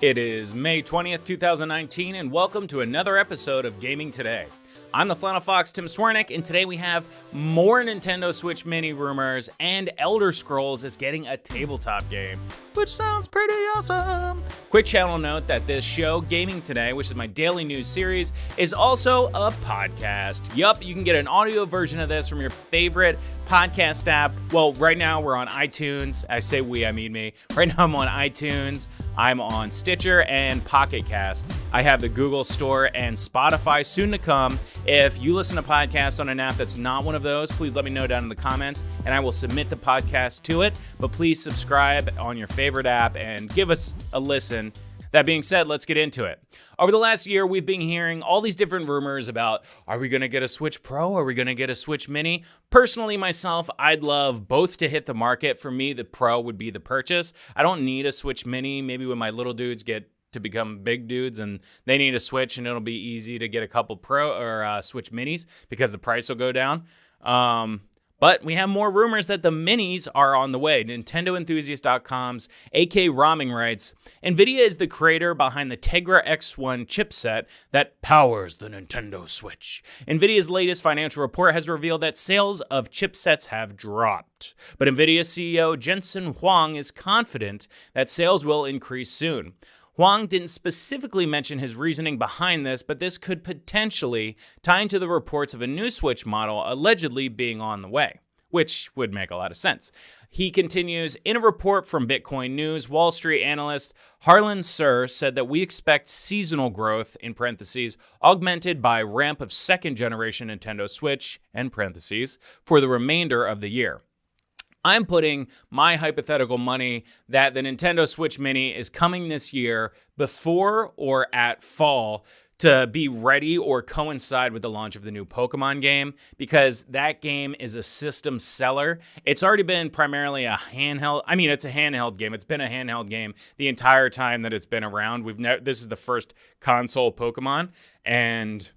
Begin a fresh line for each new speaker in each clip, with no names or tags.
It is May 20th, 2019, and welcome to another episode of Gaming Today. I'm the Flannel Fox, Tim Swiernik, and today we have more Nintendo Switch Mini rumors, and Elder Scrolls is getting a tabletop game, which sounds pretty awesome. Quick channel note that this show, Gaming Today, which is my daily news series, is also a podcast. Yup, you can get an audio version of this from your favorite podcast app. Well, right now we're on iTunes. I say we, I mean me. Right now I'm on iTunes, I'm on Stitcher, and Pocket Cast. I have the Google Store and Spotify soon to come. If you listen to podcasts on an app that's not one of those, please let me know down in the comments, and I will submit the podcast to it. But please subscribe on your favorite app and give us a listen. That being said, let's get into it. Over the last year, we've been hearing all these different rumors about, are we going to get a Switch Pro? Are we going to get a Switch Mini? Personally, myself, I'd love both to hit the market. For me, the Pro would be the purchase. I don't need a Switch Mini. Maybe when my little dudes get to become big dudes and they need a Switch, and it'll be easy to get a couple Pro or Switch Minis because the price will go down. But we have more rumors that the minis are on the way. NintendoEnthusiast.com's AK Raming writes, NVIDIA is the creator behind the Tegra X1 chipset that powers the Nintendo Switch. NVIDIA's latest financial report has revealed that sales of chipsets have dropped. But NVIDIA CEO Jensen Huang is confident that sales will increase soon. Huang didn't specifically mention his reasoning behind this, but this could potentially tie into the reports of a new Switch model allegedly being on the way, which would make a lot of sense. He continues, in a report from Bitcoin News, Wall Street analyst Harlan Sur said that we expect seasonal growth, in parentheses, augmented by ramp of second-generation Nintendo Switch, end parentheses, for the remainder of the year. I'm putting my hypothetical money that the Nintendo Switch Mini is coming this year before or at fall to be ready or coincide with the launch of the new Pokemon game, because that game is a system seller. It's already been primarily a handheld. I mean, it's a handheld game. It's been a handheld game the entire time that it's been around. This is the first console Pokemon, and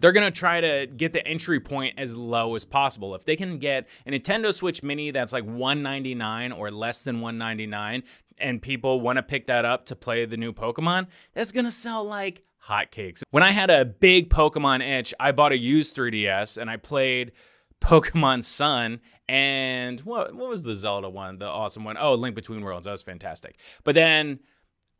they're going to try to get the entry point as low as possible. If they can get a Nintendo Switch Mini that's like $199 or less than $199, and people want to pick that up to play the new Pokemon, that's going to sell like hotcakes. When I had a big Pokemon itch, I bought a used 3DS and I played Pokemon Sun, and what was the Zelda one, the awesome one? Oh, Link Between Worlds. That was fantastic. But then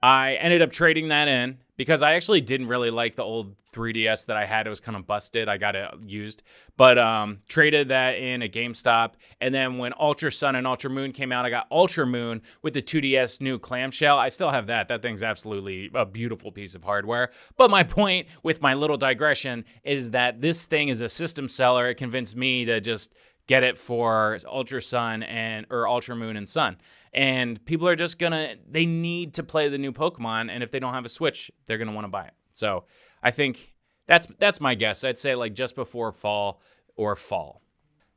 I ended up trading that in because I actually didn't really like the old 3DS that I had. It was kind of busted. I got it used, but traded that in at GameStop. And then when Ultra Sun and Ultra Moon came out, I got Ultra Moon with the 2DS new clamshell. I still have that. That thing's absolutely a beautiful piece of hardware. But my point with my little digression is that this thing is a system seller. It convinced me to just get it for Ultra Sun or Ultra Moon and Sun. And people are just they need to play the new Pokemon, and if they don't have a Switch, they're gonna want to buy it. So I think that's my guess. I'd say like just before fall or fall.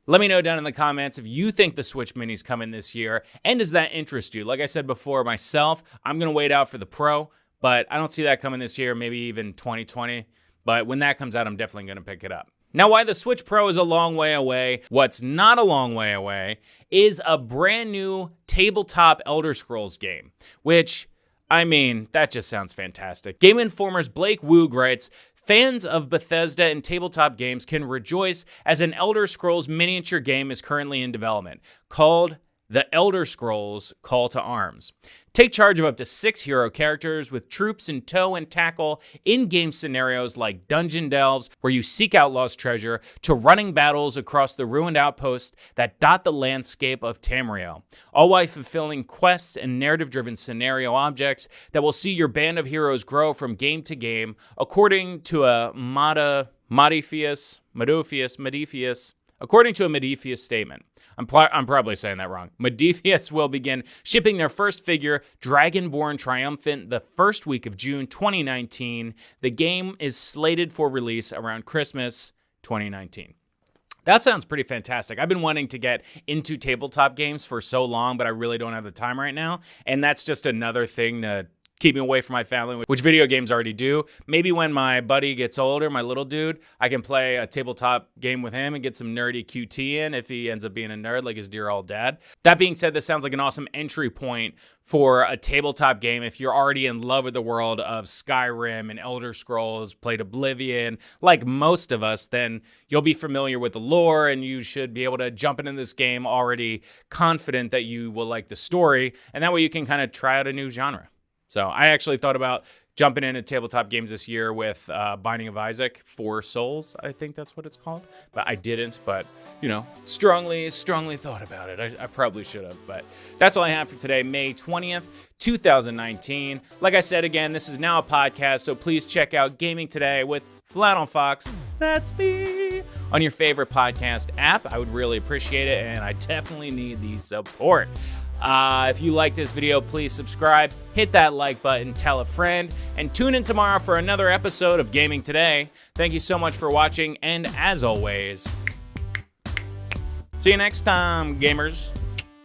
Let me know down in the comments if you think the Switch Mini's coming this year, and does that interest you? Like I said before, myself, I'm gonna wait out for the Pro, but I don't see that coming this year, maybe even 2020. But when that comes out, I'm definitely gonna pick it up. Now, why the Switch Pro is a long way away, what's not a long way away, is a brand new tabletop Elder Scrolls game, which, I mean, that just sounds fantastic. Game Informer's Blake Woog writes, fans of Bethesda and tabletop games can rejoice as an Elder Scrolls miniature game is currently in development, called The Elder Scrolls Call to Arms. Take charge of up to 6 hero characters with troops in tow and tackle in-game scenarios like dungeon delves, where you seek out lost treasure, to running battles across the ruined outposts that dot the landscape of Tamriel, all while fulfilling quests and narrative-driven scenario objects that will see your band of heroes grow from game to game, according to a Modiphius statement. I'm probably saying that wrong. Modiphius will begin shipping their first figure, Dragonborn Triumphant, the first week of June 2019. The game is slated for release around Christmas 2019. That sounds pretty fantastic. I've been wanting to get into tabletop games for so long, but I really don't have the time right now. And that's just another thing to keep me away from my family, which video games already do. Maybe when my buddy gets older, my little dude, I can play a tabletop game with him and get some nerdy QT in if he ends up being a nerd like his dear old dad. That being said, this sounds like an awesome entry point for a tabletop game if you're already in love with the world of Skyrim and Elder Scrolls, played Oblivion, like most of us, then you'll be familiar with the lore and you should be able to jump into this game already confident that you will like the story, and that way you can kind of try out a new genre. So I actually thought about jumping into tabletop games this year with Binding of Isaac, 4 Souls, I think that's what it's called. But I didn't, but, you know, strongly thought about it. I probably should have, but that's all I have for today, May 20th, 2019. Like I said, again, this is now a podcast, so please check out Gaming Today with Flannel Fox, that's me, on your favorite podcast app. I would really appreciate it, and I definitely need the support. If you like this video, please subscribe, hit that like button, tell a friend, and tune in tomorrow for another episode of Gaming Today. Thank you so much for watching, and as always, see you next time, gamers.